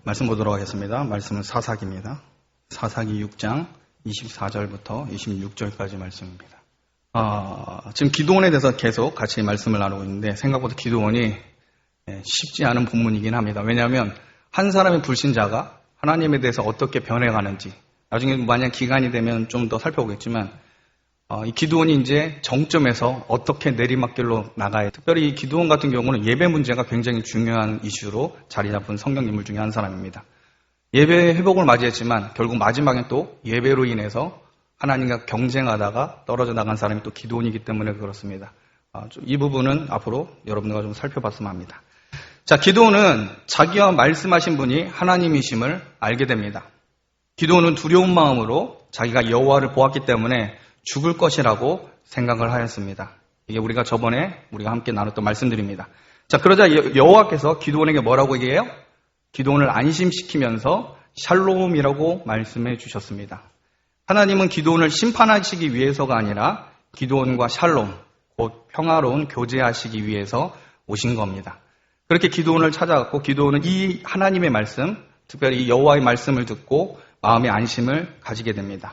말씀 보도록 하겠습니다. 말씀은 사사기입니다. 사사기 6장 24절부터 26절까지 말씀입니다. 지금 기도원에 대해서 계속 같이 말씀을 나누고 있는데 생각보다 기도원이 쉽지 않은 본문이긴 합니다. 왜냐하면 한 사람의 불신자가 하나님에 대해서 어떻게 변해가는지 나중에 만약 기간이 되면 좀 더 살펴보겠지만 이 기도원이 이제 정점에서 어떻게 내리막길로 나가야 특별히 이 기도원 같은 경우는 예배 문제가 굉장히 중요한 이슈로 자리 잡은 성경 인물 중에 한 사람입니다. 예배 회복을 맞이했지만 결국 마지막엔 또 예배로 인해서 하나님과 경쟁하다가 떨어져 나간 사람이 또 기도원이기 때문에 그렇습니다. 이 부분은 앞으로 여러분들과 좀 살펴봤으면 합니다. 자, 기도원은 자기와 말씀하신 분이 하나님이심을 알게 됩니다. 기도원은 두려운 마음으로 자기가 여호와를 보았기 때문에 죽을 것이라고 생각을 하였습니다. 이게 우리가 저번에 우리가 함께 나눴던 말씀들입니다. 자, 그러자 여호와께서 기도원에게 뭐라고 얘기해요? 기도원을 안심시키면서 샬롬이라고 말씀해 주셨습니다. 하나님은 기도원을 심판하시기 위해서가 아니라 기도원과 샬롬, 곧 평화로운 교제하시기 위해서 오신 겁니다. 그렇게 기도원을 찾아갔고 기도원은 이 하나님의 말씀, 특별히 이 여호와의 말씀을 듣고 마음의 안심을 가지게 됩니다.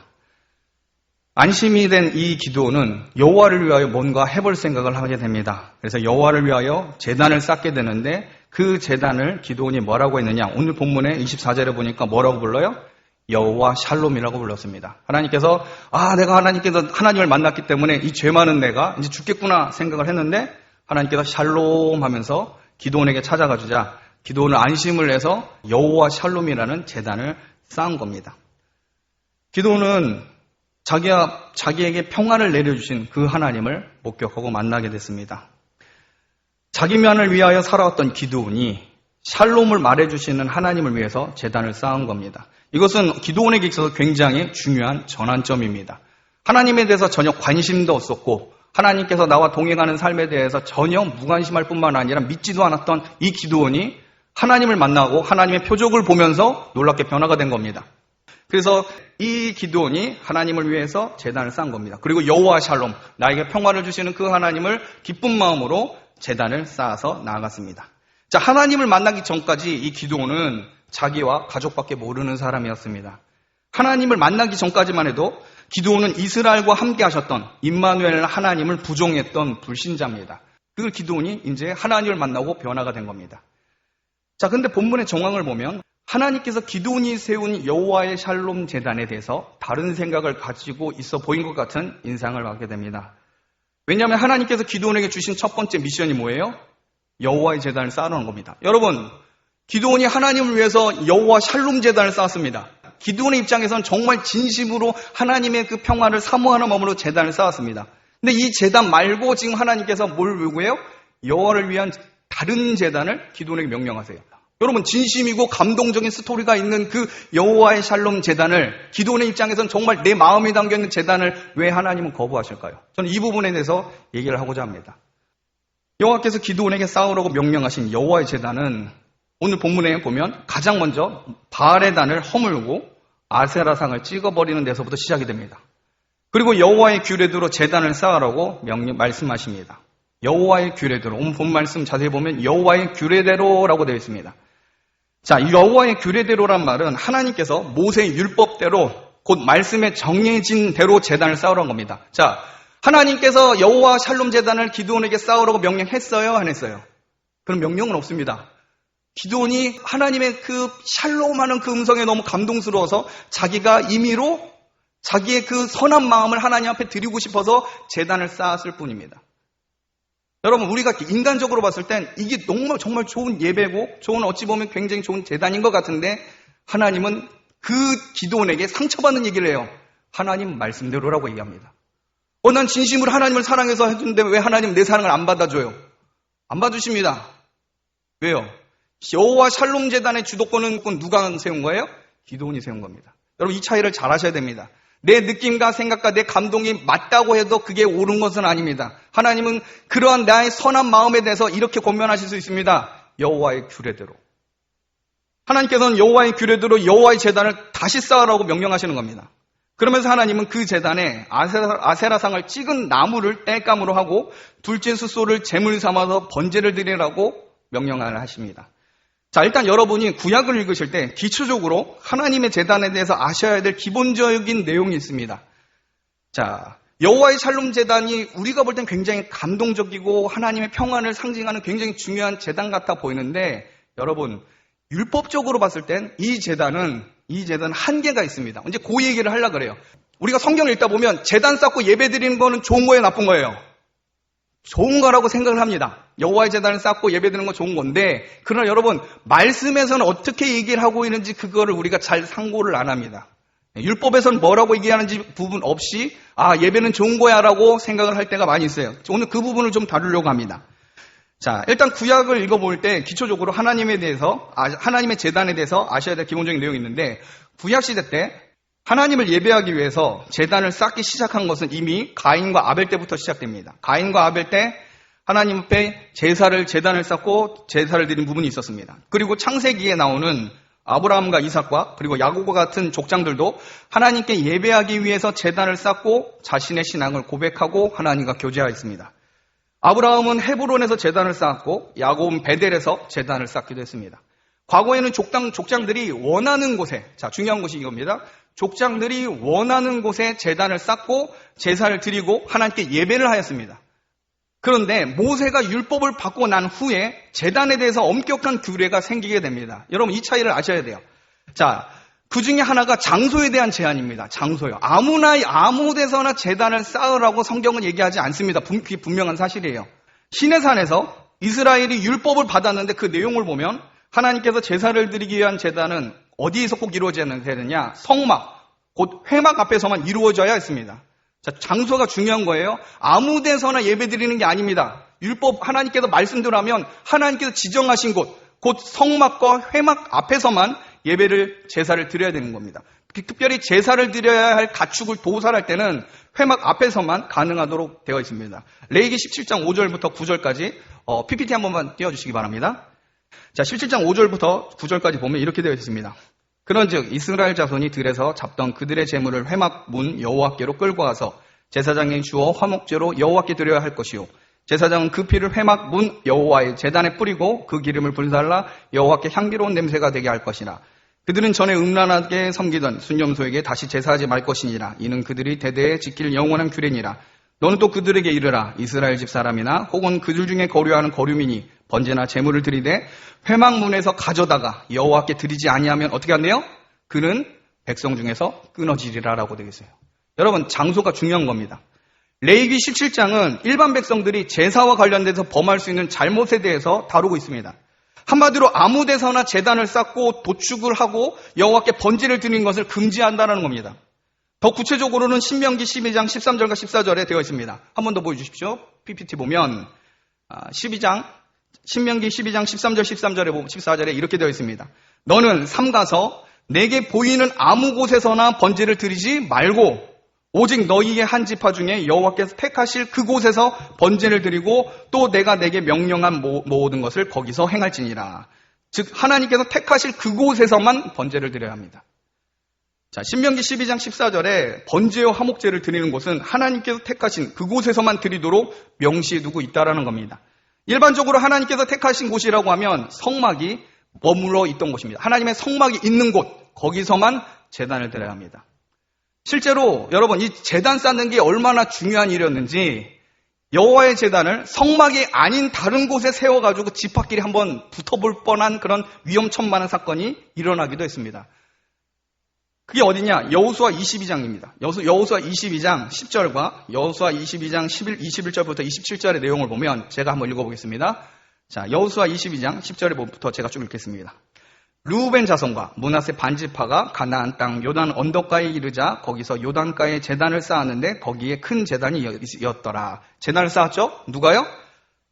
안심이 된 이 기도원은 여호와를 위하여 뭔가 해볼 생각을 하게 됩니다. 그래서 여호와를 위하여 제단을 쌓게 되는데 그 제단을 기도원이 뭐라고 했느냐? 오늘 본문에 24절에 보니까 뭐라고 불러요? 여호와 샬롬이라고 불렀습니다. 하나님께서 내가 하나님을 만났기 때문에 이 죄 많은 내가 이제 죽겠구나 생각을 했는데 하나님께서 샬롬 하면서 기도원에게 찾아가 주자 기도원은 안심을 해서 여호와 샬롬이라는 제단을 쌓은 겁니다. 기도원은 자기에게 평화를 내려주신 그 하나님을 목격하고 만나게 됐습니다. 자기만을 위하여 살아왔던 기도원이 샬롬을 말해주시는 하나님을 위해서 제단을 쌓은 겁니다. 이것은 기도원에게 있어서 굉장히 중요한 전환점입니다. 하나님에 대해서 전혀 관심도 없었고 하나님께서 나와 동행하는 삶에 대해서 전혀 무관심할 뿐만 아니라 믿지도 않았던 이 기도원이 하나님을 만나고 하나님의 표적을 보면서 놀랍게 변화가 된 겁니다. 그래서 이 기도원이 하나님을 위해서 제단을 쌓은 겁니다. 그리고 여호와 샬롬, 나에게 평화를 주시는 그 하나님을 기쁜 마음으로 제단을 쌓아서 나아갔습니다. 자, 하나님을 만나기 전까지 이 기도원은 자기와 가족밖에 모르는 사람이었습니다. 하나님을 만나기 전까지만 해도 기도원은 이스라엘과 함께 하셨던 임마누엘 하나님을 부종했던 불신자입니다. 그 기도원이 이제 하나님을 만나고 변화가 된 겁니다. 자, 근데 본문의 정황을 보면 하나님께서 기도원이 세운 여호와의 샬롬 제단에 대해서 다른 생각을 가지고 있어 보인 것 같은 인상을 받게 됩니다. 왜냐하면 하나님께서 기도원에게 주신 첫 번째 미션이 뭐예요? 여호와의 제단을 쌓아놓은 겁니다. 여러분, 기도원이 하나님을 위해서 여호와 샬롬 제단을 쌓았습니다. 기도원의 입장에서는 정말 진심으로 하나님의 그 평화를 사모하는 마음으로 제단을 쌓았습니다. 근데 이 제단 말고 지금 하나님께서 뭘 요구해요? 여호와를 위한 다른 제단을 기도원에게 명령하세요. 여러분, 진심이고 감동적인 스토리가 있는 그 여호와의 샬롬 제단을 기도원의 입장에서는 정말 내 마음에 담겨있는 제단을 왜 하나님은 거부하실까요? 저는 이 부분에 대해서 얘기를 하고자 합니다. 여호와께서 기도원에게 쌓으라고 명령하신 여호와의 제단은 오늘 본문에 보면 가장 먼저 바알의 단을 허물고 아세라상을 찍어버리는 데서부터 시작이 됩니다. 그리고 여호와의 규례대로 제단을 쌓으라고 말씀하십니다. 여호와의 규례대로, 오늘 본 말씀 자세히 보면 여호와의 규례대로라고 되어 있습니다. 자, 여호와의 규례대로란 말은 하나님께서 모세의 율법대로 곧 말씀에 정해진 대로 제단을 쌓으라는 겁니다. 자, 하나님께서 여호와 샬롬 제단을 기도원에게 쌓으라고 명령했어요? 안 했어요? 그런 명령은 없습니다. 기도원이 하나님의 그 샬롬하는 그 음성에 너무 감동스러워서 자기가 임의로 자기의 그 선한 마음을 하나님 앞에 드리고 싶어서 제단을 쌓았을 뿐입니다. 여러분, 우리가 인간적으로 봤을 땐 이게 정말 좋은 예배고 좋은 어찌 보면 굉장히 좋은 제단인 것 같은데 하나님은 그 기도원에게 상처받는 얘기를 해요. 하나님 말씀대로라고 얘기합니다. 난 진심으로 하나님을 사랑해서 해주는데 왜 하나님 내 사랑을 안 받아줘요? 안 받으십니다. 왜요? 여호와 샬롬 제단의 주도권은 누가 세운 거예요? 기도원이 세운 겁니다. 여러분, 이 차이를 잘 아셔야 됩니다. 내 느낌과 생각과 내 감동이 맞다고 해도 그게 옳은 것은 아닙니다. 하나님은 그러한 나의 선한 마음에 대해서 이렇게 권면하실 수 있습니다. 여호와의 규례대로. 하나님께서는 여호와의 규례대로 여호와의 제단을 다시 쌓으라고 명령하시는 겁니다. 그러면서 하나님은 그 제단에 아세라상을 찍은 나무를 땔감으로 하고 둘째 숫소를 제물 삼아서 번제를 드리라고 명령을 하십니다. 자, 일단 여러분이 구약을 읽으실 때 기초적으로 하나님의 제단에 대해서 아셔야 될 기본적인 내용이 있습니다. 자, 여호와의 샬롬 제단이 우리가 볼 땐 굉장히 감동적이고 하나님의 평안을 상징하는 굉장히 중요한 제단 같아 보이는데, 여러분 율법적으로 봤을 땐 이 제단은 한계가 있습니다. 이제 그 얘기를 하려고 그래요. 우리가 성경을 읽다 보면 제단 쌓고 예배 드리는 거는 좋은 거예요, 나쁜 거예요? 좋은 거라고 생각을 합니다. 여호와의 제단을 쌓고 예배 드리는 건 좋은 건데, 그러나 여러분 말씀에서는 어떻게 얘기를 하고 있는지 그거를 우리가 잘 상고를 안 합니다. 율법에서는 뭐라고 얘기하는지 부분 없이 예배는 좋은 거야 라고 생각을 할 때가 많이 있어요. 오늘 그 부분을 좀 다루려고 합니다. 자, 일단 구약을 읽어볼 때 기초적으로 하나님의 제단에 대해서 아셔야 될 기본적인 내용이 있는데, 구약 시대 때 하나님을 예배하기 위해서 제단을 쌓기 시작한 것은 이미 가인과 아벨 때부터 시작됩니다. 가인과 아벨 때 하나님 앞에 제단을 쌓고 제사를 드린 부분이 있었습니다. 그리고 창세기에 나오는 아브라함과 이삭과 그리고 야곱과 같은 족장들도 하나님께 예배하기 위해서 제단을 쌓고 자신의 신앙을 고백하고 하나님과 교제하였습니다. 아브라함은 헤브론에서 제단을 쌓았고 야곱은 베델에서 제단을 쌓기도 했습니다. 과거에는 족장들이 원하는 곳에, 자, 중요한 것이 이겁니다. 족장들이 원하는 곳에 제단을 쌓고 제사를 드리고 하나님께 예배를 하였습니다. 그런데 모세가 율법을 받고 난 후에 제단에 대해서 엄격한 규례가 생기게 됩니다. 여러분 이 차이를 아셔야 돼요. 자, 그 중에 하나가 장소에 대한 제한입니다. 장소요. 아무 데서나 제단을 쌓으라고 성경은 얘기하지 않습니다. 그게 분명한 사실이에요. 시내산에서 이스라엘이 율법을 받았는데 그 내용을 보면 하나님께서 제사를 드리기 위한 제단은 어디에서 꼭 이루어져야 되느냐? 성막, 곧 회막 앞에서만 이루어져야 했습니다. 자, 장소가 중요한 거예요. 아무 데서나 예배 드리는 게 아닙니다. 율법 하나님께서 말씀대로 하면 하나님께서 지정하신 곳, 곧 성막과 회막 앞에서만 제사를 드려야 되는 겁니다. 특별히 제사를 드려야 할 가축을 도살할 때는 회막 앞에서만 가능하도록 되어 있습니다. 레위기 17장 5절부터 9절까지 PPT 한 번만 띄워주시기 바랍니다. 자, 17장 5절부터 9절까지 보면 이렇게 되어 있습니다. 그런즉 이스라엘 자손이 들에서 잡던 그들의 제물을 회막 문 여호와께로 끌고 와서 제사장이 주어 화목제로 여호와께 드려야 할 것이요, 제사장은 그 피를 회막 문 여호와의 제단에 뿌리고 그 기름을 불살라 여호와께 향기로운 냄새가 되게 할 것이라. 그들은 전에 음란하게 섬기던 순념소에게 다시 제사하지 말 것이니라. 이는 그들이 대대에 지킬 영원한 규례니라. 너는 또 그들에게 이르라. 이스라엘 집 사람이나 혹은 그들 중에 거류하는 거류민이 번제나 제물을 드리되 회막 문에서 가져다가 여호와께 드리지 아니하면 어떻게 한대요? 그는 백성 중에서 끊어지리라라고 되어 있어요. 여러분 장소가 중요한 겁니다. 레위기 17장은 일반 백성들이 제사와 관련돼서 범할 수 있는 잘못에 대해서 다루고 있습니다. 한마디로 아무 데서나 제단을 쌓고 도축을 하고 여호와께 번제를 드리는 것을 금지한다는 겁니다. 더 구체적으로는 신명기 12장 13절과 14절에 되어 있습니다. 한 번 더 보여주십시오. PPT 보면 신명기 12장 13절 14절에 이렇게 되어 있습니다. 너는 삼가서 내게 보이는 아무 곳에서나 번제를 드리지 말고 오직 너희의 한 지파 중에 여호와께서 택하실 그곳에서 번제를 드리고 또 내가 내게 명령한 모든 것을 거기서 행할지니라. 즉 하나님께서 택하실 그곳에서만 번제를 드려야 합니다. 자, 신명기 12장 14절에 번제와 화목제를 드리는 곳은 하나님께서 택하신 그곳에서만 드리도록 명시해 두고 있다라는 겁니다. 일반적으로 하나님께서 택하신 곳이라고 하면 성막이 머물러 있던 곳입니다. 하나님의 성막이 있는 곳, 거기서만 제단을 드려야 합니다. 실제로 여러분 이 제단 쌓는 게 얼마나 중요한 일이었는지 여호와의 제단을 성막이 아닌 다른 곳에 세워가지고 지파끼리 한번 붙어볼 뻔한 그런 위험천만한 사건이 일어나기도 했습니다. 그게 어디냐? 여호수아 22장입니다. 여호수아 22장 10절과 여호수아 22장 21절부터 27절의 내용을 보면 제가 한번 읽어보겠습니다. 자, 여호수아 22장 10절부터 제가 쭉 읽겠습니다. 르우벤 자손과 므낫세 반지파가 가나안 땅 요단 언덕가에 이르자 거기서 요단가에 제단을 쌓았는데 거기에 큰 제단이었더라. 제단을 쌓았죠? 누가요?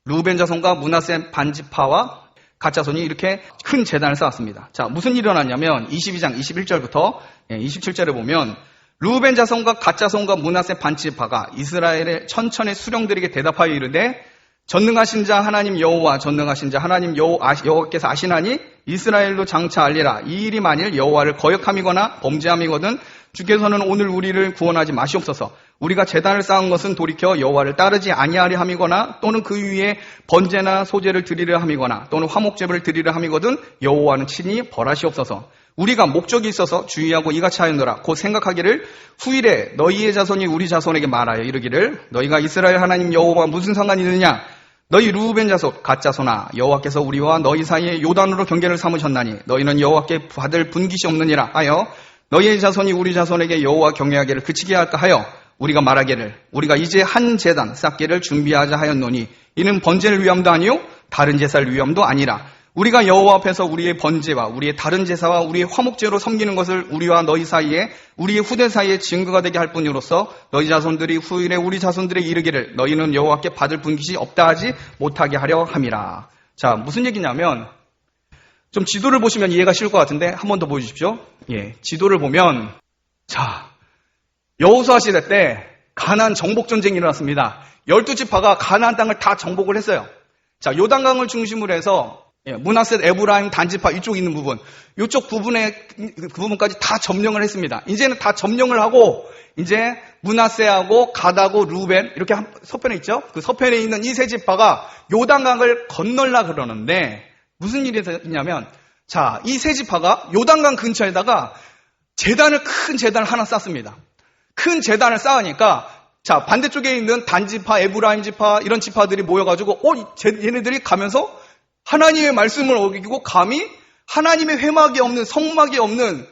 르우벤 자손과 므낫세 반지파와 갓 자손이 이렇게 큰 제단을 쌓았습니다. 자, 무슨 일이 일어났냐면 22장 21절부터 27절에 보면 르우벤 자손과 갓 자손과 므낫세 반지파가 이스라엘의 천천의 수령들에게 대답하여 이르되 전능하신 자 하나님 여호와 전능하신 자 하나님 여호와께서 아시나니 이스라엘도 장차 알리라. 이 일이 만일 여호와를 거역함이거나 범죄함이거든 주께서는 오늘 우리를 구원하지 마시옵소서. 우리가 제단을 쌓은 것은 돌이켜 여호와를 따르지 아니하려 함이거나 또는 그 위에 번제나 소제를 드리려 함이거나 또는 화목제를 드리려 함이거든 여호와는 친히 벌하시옵소서. 우리가 목적이 있어서 주의하고 이같이 하였노라. 곧 생각하기를 후일에 너희의 자손이 우리 자손에게 말하여 이르기를 너희가 이스라엘 하나님 여호와와 무슨 상관이 있느냐. 너희 르우벤 자손 갓 자손아 여호와께서 우리와 너희 사이에 요단으로 경계를 삼으셨나니 너희는 여호와께 받을 분깃이 없느니라 하여 너희의 자손이 우리 자손에게 여호와 경외하기를 그치게 할까 하여 우리가 말하기를 우리가 이제 한 제단 쌓기를 준비하자 하였노니 이는 번제를 위함도 아니요 다른 제사를 위함도 아니라 우리가 여호와 앞에서 우리의 번제와 우리의 다른 제사와 우리의 화목제로 섬기는 것을 우리와 너희 사이에 우리의 후대 사이에 증거가 되게 할 뿐이로서 너희 자손들이 후일에 우리 자손들에게 이르기를 너희는 여호와께 받을 분깃이 없다 하지 못하게 하려 함이라. 자, 무슨 얘기냐면 좀 지도를 보시면 이해가 쉬울 것 같은데 한 번 더 보여주십시오. 예, 지도를 보면 자, 여호수아 시대 때 가나안 정복 전쟁이 일어났습니다. 12지파가 가나안 땅을 다 정복을 했어요. 자, 요단강을 중심으로 해서 므낫셋, 에브라임, 단지파 이쪽 있는 부분, 이쪽 부분에 그 부분까지 다 점령을 했습니다. 이제는 다 점령을 하고 이제 므낫셋하고 갓하고 르우벤 이렇게 서편에 있죠. 그 서편에 있는 이 세 지파가 요단강을 건널라 그러는데 무슨 일이 있냐면 자, 이 세 지파가 요단강 근처에다가 큰 제단을 하나 쌓습니다. 큰 제단을 쌓으니까 자, 반대쪽에 있는 단지파, 에브라임 지파 이런 지파들이 모여가지고 얘네들이 가면서 하나님의 말씀을 어기고 감히 하나님의 회막이 없는 성막이 없는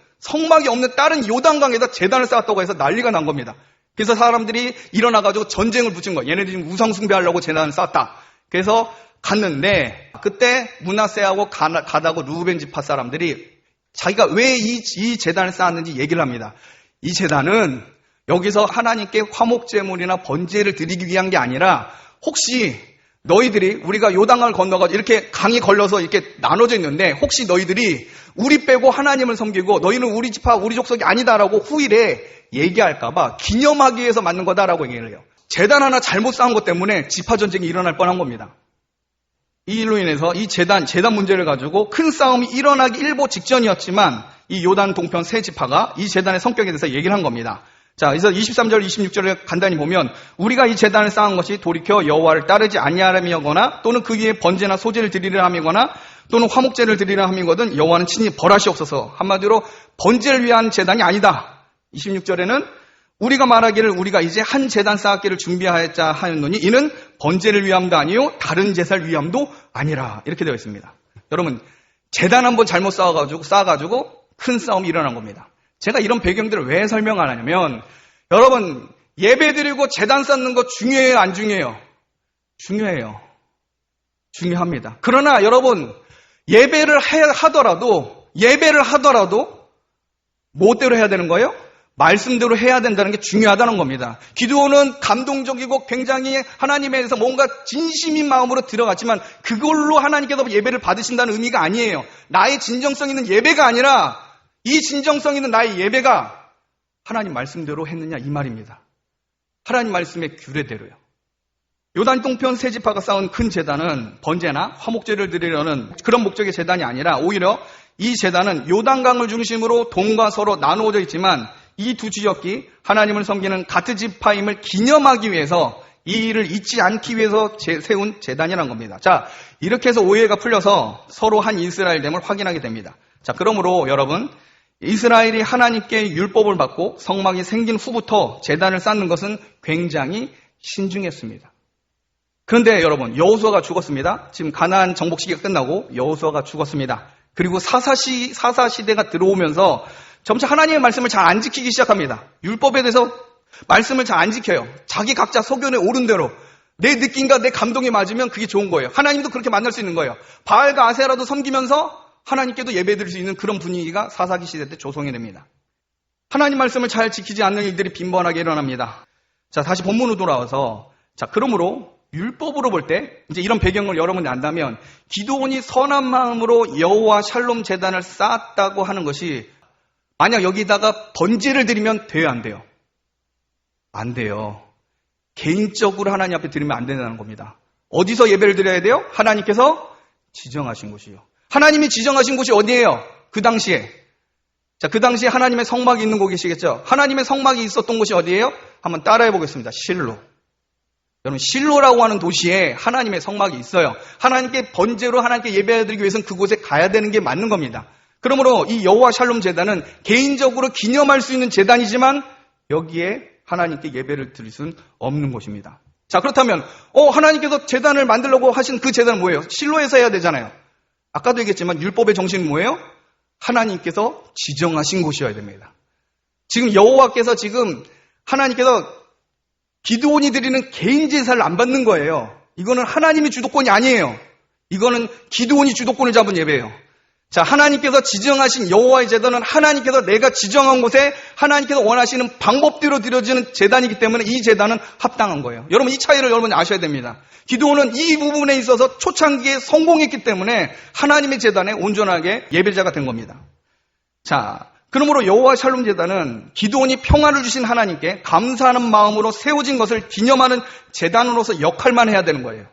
다른 요단강에다 제단을 쌓았다고 해서 난리가 난 겁니다. 그래서 사람들이 일어나가지고 전쟁을 붙인 거예요. 얘네들이 지금 우상 숭배하려고 제단을 쌓았다. 그래서 갔는데 그때 므낫셋하고 갓하고 르우벤 지파 사람들이 자기가 왜 이 제단을 쌓았는지 얘기를 합니다. 이 제단은 여기서 하나님께 화목제물이나 번제를 드리기 위한 게 아니라 혹시 너희들이 우리가 요단강을 건너가지고 이렇게 강이 걸려서 이렇게 나눠져 있는데 혹시 너희들이 우리 빼고 하나님을 섬기고 너희는 우리 지파 우리 족속이 아니다라고 후일에 얘기할까봐 기념하기 위해서 만든 거다라고 얘기를 해요. 제단 하나 잘못 쌓은 것 때문에 지파 전쟁이 일어날 뻔한 겁니다. 이 일로 인해서 이 제단 문제를 가지고 큰 싸움이 일어나기 일보 직전이었지만 이 요단 동편 세 지파가 이 제단의 성격에 대해서 얘기를 한 겁니다. 자, 그래서 23절, 26절을 간단히 보면 우리가 이 제단을 쌓은 것이 돌이켜 여호와를 따르지 아니하려거나 또는 그 위에 번제나 소제를 드리려 함이거나 또는 화목제를 드리려 함이거든 여호와는 친히 벌하시옵소서. 한마디로 번제를 위한 제단이 아니다. 26절에는 우리가 말하기를 우리가 이제 한 제단 쌓기를 준비하였자 하였노니 이는 번제를 위함도 아니요 다른 제사를 위함도 아니라 이렇게 되어 있습니다. 여러분 제단 한번 잘못 쌓아가지고 큰 싸움이 일어난 겁니다. 제가 이런 배경들을 왜 설명 안 하냐면 여러분 예배 드리고 제단 쌓는 거 중요해요 안 중요해요? 중요해요. 중요합니다. 그러나 여러분 예배를 하더라도 뭐대로 해야 되는 거예요? 말씀대로 해야 된다는 게 중요하다는 겁니다. 기도는 감동적이고 굉장히 하나님에 대해서 뭔가 진심인 마음으로 들어갔지만 그걸로 하나님께서 예배를 받으신다는 의미가 아니에요. 나의 진정성 있는 예배가 아니라 이 진정성 있는 나의 예배가 하나님 말씀대로 했느냐 이 말입니다. 하나님 말씀의 규례대로요. 요단 동편 세 지파가 쌓은 큰 제단은 번제나 화목제를 드리려는 그런 목적의 제단이 아니라 오히려 이 제단은 요단강을 중심으로 동과 서로 나누어져 있지만 이 두 지역이 하나님을 섬기는 가트 지파임을 기념하기 위해서 이 일을 잊지 않기 위해서 세운 제단이라는 겁니다. 자, 이렇게 해서 오해가 풀려서 서로 한 이스라엘됨을 확인하게 됩니다. 자, 그러므로 여러분 이스라엘이 하나님께 율법을 받고 성막이 생긴 후부터 제단을 쌓는 것은 굉장히 신중했습니다. 그런데 여러분 여호수아가 죽었습니다. 지금 가나안 정복 시기가 끝나고 여호수아가 죽었습니다. 그리고 사사 시대가 들어오면서 점차 하나님의 말씀을 잘 안 지키기 시작합니다. 율법에 대해서 말씀을 잘 안 지켜요. 자기 각자 소견에 오른 대로 내 느낌과 내 감동에 맞으면 그게 좋은 거예요. 하나님도 그렇게 만날 수 있는 거예요. 바알과 아세라도 섬기면서 하나님께도 예배드릴 수 있는 그런 분위기가 사사기 시대 때 조성이 됩니다. 하나님 말씀을 잘 지키지 않는 일들이 빈번하게 일어납니다. 자, 다시 본문으로 돌아와서 자, 그러므로 율법으로 볼 때 이제 이런 배경을 여러분이 안다면 기드온이 선한 마음으로 여호와 샬롬 제단을 쌓았다고 하는 것이 만약 여기다가 번제를 드리면 돼요, 안 돼요? 안 돼요. 개인적으로 하나님 앞에 드리면 안 된다는 겁니다. 어디서 예배를 드려야 돼요? 하나님께서 지정하신 곳이요. 하나님이 지정하신 곳이 어디예요? 그 당시에 자, 그 당시에 하나님의 성막이 있는 곳 계시겠죠? 하나님의 성막이 있었던 곳이 어디예요? 한번 따라해 보겠습니다. 실로. 여러분, 실로라고 하는 도시에 하나님의 성막이 있어요. 하나님께 번제로 하나님께 예배드리기 위해서는 그곳에 가야 되는 게 맞는 겁니다. 그러므로 이 여호와 샬롬 제단은 개인적으로 기념할 수 있는 제단이지만 여기에 하나님께 예배를 드릴 수는 없는 곳입니다. 자, 그렇다면 하나님께서 제단을 만들려고 하신 그 제단은 뭐예요? 실로에서 해야 되잖아요. 아까도 얘기했지만 율법의 정신은 뭐예요? 하나님께서 지정하신 곳이어야 됩니다. 지금 여호와께서 하나님께서 기드온이 드리는 개인 제사를 안 받는 거예요. 이거는 하나님의 주도권이 아니에요. 이거는 기드온이 주도권을 잡은 예배예요. 자, 하나님께서 지정하신 여호와의 제단은 하나님께서 내가 지정한 곳에 하나님께서 원하시는 방법대로 드려지는 제단이기 때문에 이 제단은 합당한 거예요. 여러분, 이 차이를 여러분이 아셔야 됩니다. 기드온은 이 부분에 있어서 초창기에 성공했기 때문에 하나님의 제단에 온전하게 예배자가 된 겁니다. 자, 그러므로 여호와 샬롬 제단은 기드온이 평화를 주신 하나님께 감사하는 마음으로 세워진 것을 기념하는 제단으로서 역할만 해야 되는 거예요.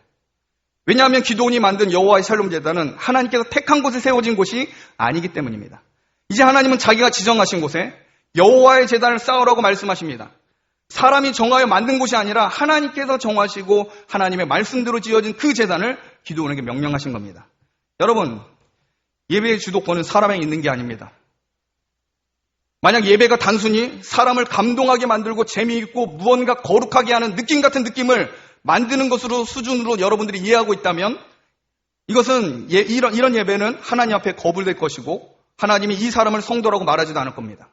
왜냐하면 기드온이 만든 여호와의 샬롬 제단은 하나님께서 택한 곳에 세워진 곳이 아니기 때문입니다. 이제 하나님은 자기가 지정하신 곳에 여호와의 제단을 쌓으라고 말씀하십니다. 사람이 정하여 만든 곳이 아니라 하나님께서 정하시고 하나님의 말씀대로 지어진 그 제단을 기드온에게 명령하신 겁니다. 여러분, 예배의 주도권은 사람에 있는 게 아닙니다. 만약 예배가 단순히 사람을 감동하게 만들고 재미있고 무언가 거룩하게 하는 느낌 같은 느낌을 만드는 것으로 수준으로 여러분들이 이해하고 있다면 이것은 이런 예배는 하나님 앞에 거부될 것이고 하나님이 이 사람을 성도라고 말하지도 않을 겁니다.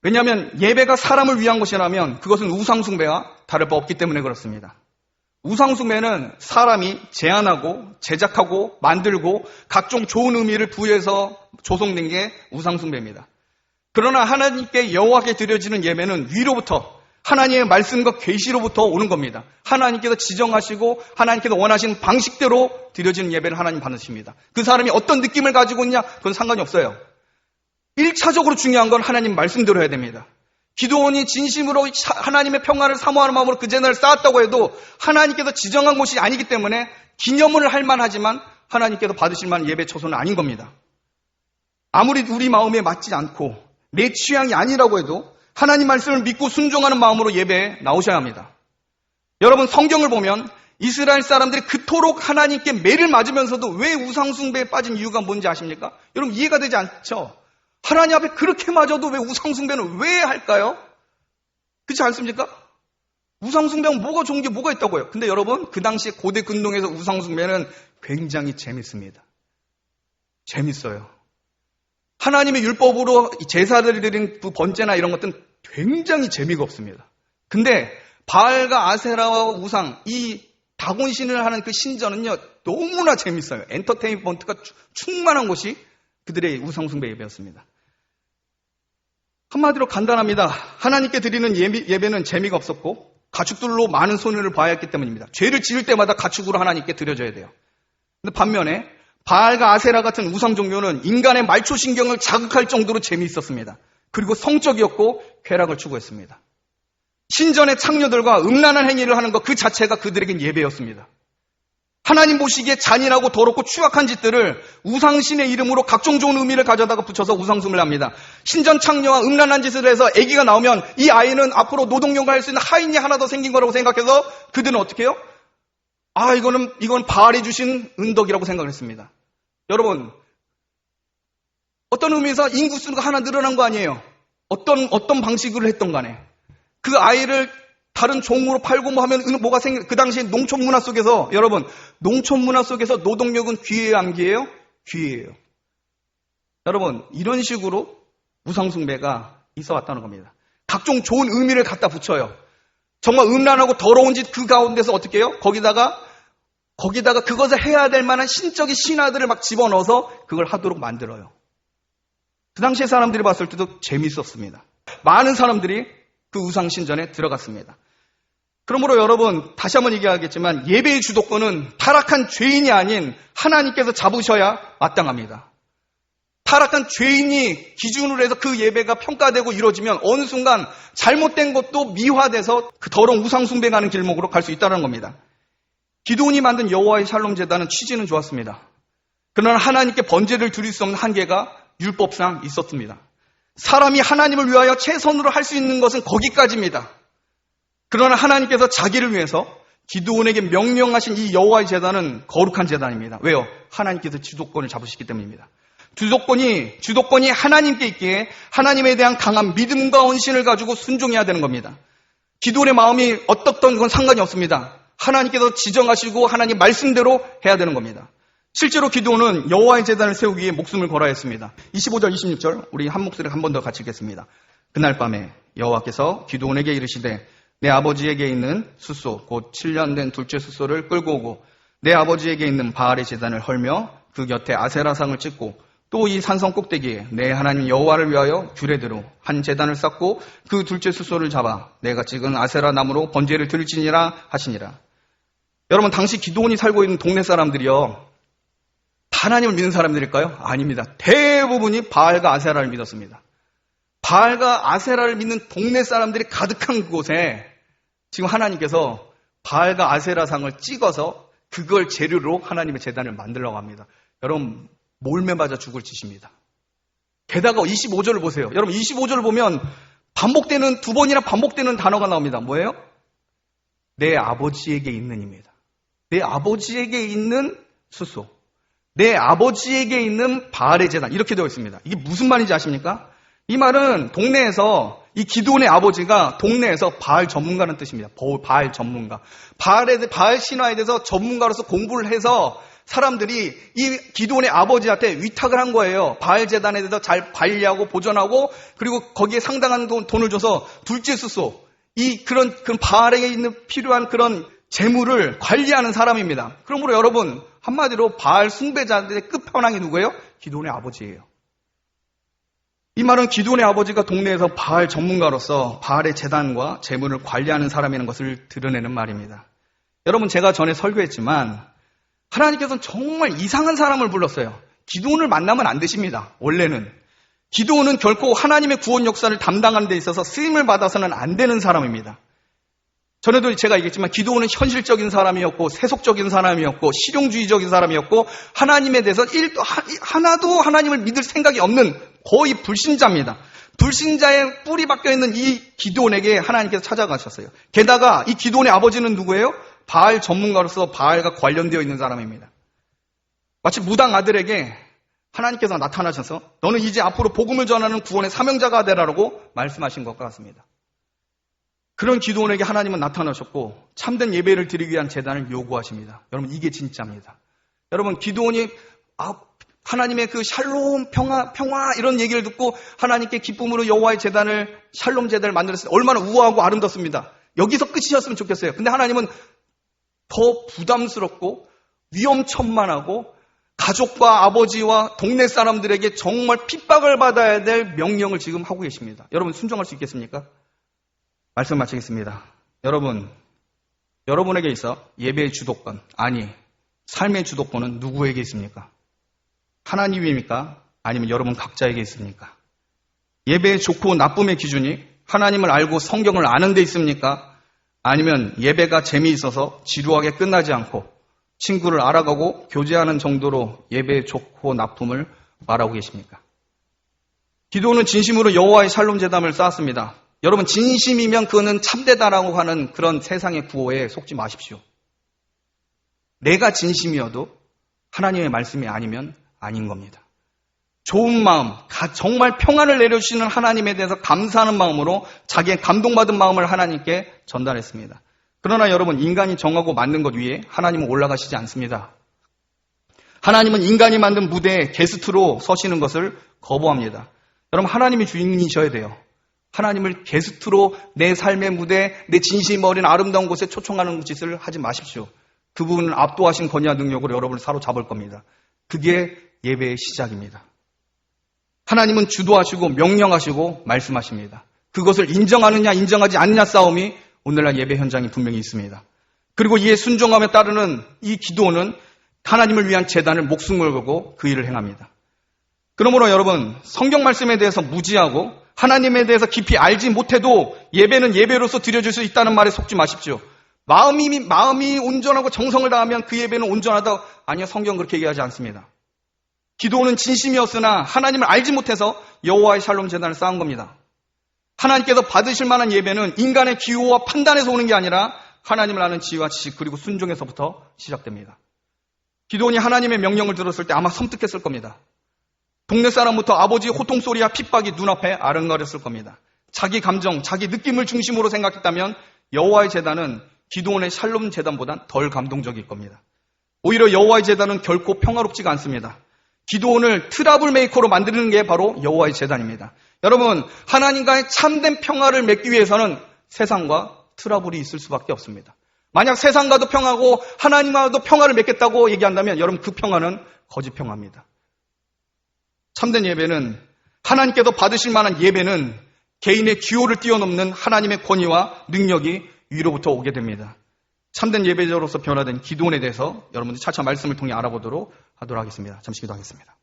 왜냐하면 예배가 사람을 위한 것이라면 그것은 우상숭배와 다를 바 없기 때문에 그렇습니다. 우상숭배는 사람이 제안하고 제작하고 만들고 각종 좋은 의미를 부여해서 조성된 게 우상숭배입니다. 그러나 하나님께 여호와께 드려지는 예배는 위로부터 하나님의 말씀과 계시로부터 오는 겁니다. 하나님께서 지정하시고 하나님께서 원하시는 방식대로 드려지는 예배를 하나님 받으십니다. 그 사람이 어떤 느낌을 가지고 있냐 그건 상관이 없어요. 1차적으로 중요한 건 하나님 말씀대로 해야 됩니다. 기드온이 진심으로 하나님의 평화를 사모하는 마음으로 그 제단을 쌓았다고 해도 하나님께서 지정한 곳이 아니기 때문에 기념을 할 만하지만 하나님께서 받으실 만한 예배 처소는 아닌 겁니다. 아무리 우리 마음에 맞지 않고 내 취향이 아니라고 해도 하나님 말씀을 믿고 순종하는 마음으로 예배에 나오셔야 합니다. 여러분, 성경을 보면 이스라엘 사람들이 그토록 하나님께 매를 맞으면서도 왜 우상숭배에 빠진 이유가 뭔지 아십니까? 여러분, 이해가 되지 않죠? 하나님 앞에 그렇게 맞아도 왜 우상숭배는 왜 할까요? 그렇지 않습니까? 우상숭배하면 뭐가 좋은 게 뭐가 있다고요? 근데 여러분, 그 당시에 고대 근동에서 우상숭배는 굉장히 재밌습니다. 재밌어요. 하나님의 율법으로 제사를 드린 그 번제나 이런 것들은 굉장히 재미가 없습니다. 근데 바알과 아세라와 우상, 이 다곤신을 하는 그 신전은요 너무나 재밌어요. 엔터테인먼트가 충만한 곳이 그들의 우상숭배 예배였습니다. 한마디로 간단합니다. 하나님께 드리는 예배는 재미가 없었고 가축들로 많은 손해를 봐야 했기 때문입니다. 죄를 지을 때마다 가축으로 하나님께 드려져야 돼요. 근데 반면에 바알과 아세라 같은 우상 종교는 인간의 말초신경을 자극할 정도로 재미있었습니다. 그리고 성적이었고 쾌락을 추구했습니다. 신전의 창녀들과 음란한 행위를 하는 것 그 자체가 그들에겐 예배였습니다. 하나님 보시기에 잔인하고 더럽고 추악한 짓들을 우상신의 이름으로 각종 좋은 의미를 가져다가 붙여서 우상숭배를 합니다. 신전 창녀와 음란한 짓을 해서 아기가 나오면 이 아이는 앞으로 노동력을 할 수 있는 하인이 하나 더 생긴 거라고 생각해서 그들은 어떻게 해요? 이건 바알이 주신 은덕이라고 생각을 했습니다. 여러분, 어떤 의미에서 인구수가 하나 늘어난 거 아니에요? 어떤 방식으로 했던 간에. 그 아이를 다른 종으로 팔고 뭐 하면 뭐가 그 당시에 농촌 문화 속에서, 여러분, 농촌 문화 속에서 노동력은 귀해요, 안 귀해요? 귀해요. 여러분, 이런 식으로 우상숭배가 있어 왔다는 겁니다. 각종 좋은 의미를 갖다 붙여요. 정말 음란하고 더러운 짓 그 가운데서 어떻게 해요? 거기다가 그것을 해야 될 만한 신적인 신화들을 막 집어넣어서 그걸 하도록 만들어요. 그 당시에 사람들이 봤을 때도 재밌었습니다. 많은 사람들이 그 우상신전에 들어갔습니다. 그러므로 여러분, 다시 한번 얘기하겠지만 예배의 주도권은 타락한 죄인이 아닌 하나님께서 잡으셔야 마땅합니다. 타락한 죄인이 기준으로 해서 그 예배가 평가되고 이루어지면 어느 순간 잘못된 것도 미화돼서 그 더러운 우상숭배 가는 길목으로 갈 수 있다는 겁니다. 기드온이 만든 여호와의 샬롬 제단은 취지는 좋았습니다. 그러나 하나님께 번제를 드릴 수 없는 한계가 율법상 있었습니다. 사람이 하나님을 위하여 최선으로 할 수 있는 것은 거기까지입니다. 그러나 하나님께서 자기를 위해서 기드온에게 명령하신 이 여호와의 제단은 거룩한 제단입니다. 왜요? 하나님께서 주도권을 잡으시기 때문입니다. 주도권이 하나님께 있기에 하나님에 대한 강한 믿음과 헌신을 가지고 순종해야 되는 겁니다. 기드온의 마음이 어떻든 건 상관이 없습니다. 하나님께서 지정하시고 하나님 말씀대로 해야 되는 겁니다. 실제로 기드온은 여호와의 제단을 세우기 위해 목숨을 걸어야 했습니다. 25절, 26절 우리 한 목소리 한 번 더 같이 읽겠습니다. 그날 밤에 여호와께서 기드온에게 이르시되 내 아버지에게 있는 숫소 곧 7년 된 둘째 숫소를 끌고 오고 내 아버지에게 있는 바알의 제단을 헐며 그 곁에 아세라상을 찍고 또 이 산성 꼭대기에 내 하나님 여호와를 위하여 규례대로 한 제단을 쌓고 그 둘째 숫소를 잡아 내가 찍은 아세라 나무로 번제를 드릴지니라 하시니라. 여러분, 당시 기드온이 살고 있는 동네 사람들이요, 하나님을 믿는 사람들일까요? 아닙니다. 대부분이 바알과 아세라를 믿었습니다. 바알과 아세라를 믿는 동네 사람들이 가득한 곳에 지금 하나님께서 바알과 아세라상을 찍어서 그걸 재료로 하나님의 제단을 만들려고 합니다. 여러분, 몰매 맞아 죽을 짓입니다. 게다가 25절을 보세요. 여러분, 25절을 보면 반복되는, 두 번이나 반복되는 단어가 나옵니다. 뭐예요? 내 아버지에게 있는입니다. 내 아버지에게 있는 숫소, 내 아버지에게 있는 바알의 제단, 이렇게 되어 있습니다. 이게 무슨 말인지 아십니까? 이 말은 동네에서 이 기드온의 아버지가 동네에서 바알 전문가라는 뜻입니다. 바알 전문가. 바알 신화에 대해서 전문가로서 공부를 해서 사람들이 이 기드온의 아버지한테 위탁을 한 거예요. 바알 제단에 대해서 잘 관리하고 보존하고 그리고 거기에 상당한 돈을 줘서 둘째 숫소, 그런 바알에게 있는 필요한 그런 재물을 관리하는 사람입니다. 그러므로 여러분, 한마디로 바알 숭배자들의 끝판왕이 누구예요? 기드온의 아버지예요. 이 말은 기드온의 아버지가 동네에서 바알 전문가로서 바알의 제단과 재물을 관리하는 사람이라는 것을 드러내는 말입니다. 여러분, 제가 전에 설교했지만 하나님께서는 정말 이상한 사람을 불렀어요. 기드온을 만나면 안 되십니다. 원래는. 기드온은 결코 하나님의 구원 역사를 담당하는 데 있어서 쓰임을 받아서는 안 되는 사람입니다. 전에도 제가 얘기했지만 기드온은 현실적인 사람이었고 세속적인 사람이었고 실용주의적인 사람이었고 하나님에 대해서 하나도 하나님을 믿을 생각이 없는 거의 불신자입니다. 불신자의 뿌리 박혀있는 이 기드온에게 하나님께서 찾아가셨어요. 게다가 이 기드온의 아버지는 누구예요? 바알 전문가로서 바알과 관련되어 있는 사람입니다. 마치 무당 아들에게 하나님께서 나타나셔서 너는 이제 앞으로 복음을 전하는 구원의 사명자가 되라고 말씀하신 것 같습니다. 그런 기드온에게 하나님은 나타나셨고 참된 예배를 드리기 위한 제단을 요구하십니다. 여러분, 이게 진짜입니다. 여러분, 기드온이 하나님의 그 샬롬, 평화 이런 얘기를 듣고 하나님께 기쁨으로 여호와의 제단을, 샬롬 제단을 만들었을 때 얼마나 우아하고 아름답습니다. 여기서 끝이었으면 좋겠어요. 근데 하나님은 더 부담스럽고 위험천만하고 가족과 아버지와 동네 사람들에게 정말 핍박을 받아야 될 명령을 지금 하고 계십니다. 여러분, 순종할 수 있겠습니까? 말씀 마치겠습니다. 여러분, 여러분에게 있어 예배의 주도권, 아니 삶의 주도권은 누구에게 있습니까? 하나님입니까? 아니면 여러분 각자에게 있습니까? 예배의 좋고 나쁨의 기준이 하나님을 알고 성경을 아는 데 있습니까? 아니면 예배가 재미있어서 지루하게 끝나지 않고 친구를 알아가고 교제하는 정도로 예배의 좋고 나쁨을 말하고 계십니까? 기드온은 진심으로 여호와의 샬롬 제단을 쌓았습니다. 여러분, 진심이면 그거는 참되다라고 하는 그런 세상의 구호에 속지 마십시오. 내가 진심이어도 하나님의 말씀이 아니면 아닌 겁니다. 좋은 마음, 정말 평안을 내려주시는 하나님에 대해서 감사하는 마음으로 자기의 감동받은 마음을 하나님께 전달했습니다. 그러나 여러분, 인간이 정하고 만든 것 위에 하나님은 올라가시지 않습니다. 하나님은 인간이 만든 무대에 게스트로 서시는 것을 거부합니다. 여러분, 하나님이 주인이셔야 돼요. 하나님을 게스트로 내 삶의 무대, 내 진심 어린 아름다운 곳에 초청하는 짓을 하지 마십시오. 그분은 압도하신 권위와 능력으로 여러분을 사로잡을 겁니다. 그게 예배의 시작입니다. 하나님은 주도하시고 명령하시고 말씀하십니다. 그것을 인정하느냐 인정하지 않느냐 싸움이 오늘날 예배 현장에 분명히 있습니다. 그리고 이에 순종함에 따르는 이 기도는 하나님을 위한 제단을 목숨을 걸고 그 일을 행합니다. 그러므로 여러분, 성경 말씀에 대해서 무지하고 하나님에 대해서 깊이 알지 못해도 예배는 예배로서 드려질 수 있다는 말에 속지 마십시오. 마음이 온전하고 정성을 다하면 그 예배는 온전하다. 아니요, 성경 그렇게 얘기하지 않습니다. 기도는 진심이었으나 하나님을 알지 못해서 여호와의 샬롬 제단을 쌓은 겁니다. 하나님께서 받으실 만한 예배는 인간의 기호와 판단에서 오는 게 아니라 하나님을 아는 지혜와 지식 그리고 순종에서부터 시작됩니다. 기도원이 하나님의 명령을 들었을 때 아마 섬뜩했을 겁니다. 동네 사람부터 아버지의 호통소리와 핍박이 눈앞에 아른거렸을 겁니다. 자기 감정, 자기 느낌을 중심으로 생각했다면 여호와의 제단은 기도원의 샬롬 제단보단 덜 감동적일 겁니다. 오히려 여호와의 제단은 결코 평화롭지가 않습니다. 기도원을 트러블 메이커로 만드는 게 바로 여호와의 제단입니다. 여러분, 하나님과의 참된 평화를 맺기 위해서는 세상과 트러블이 있을 수밖에 없습니다. 만약 세상과도 평화고 하나님과도 평화를 맺겠다고 얘기한다면 여러분 그 평화는 거짓 평화입니다. 참된 예배는 하나님께도 받으실 만한 예배는 개인의 기호를 뛰어넘는 하나님의 권위와 능력이 위로부터 오게 됩니다. 참된 예배자로서 변화된 기도원에 대해서 여러분들 차차 말씀을 통해 알아보도록 하겠습니다. 잠시 기도하겠습니다.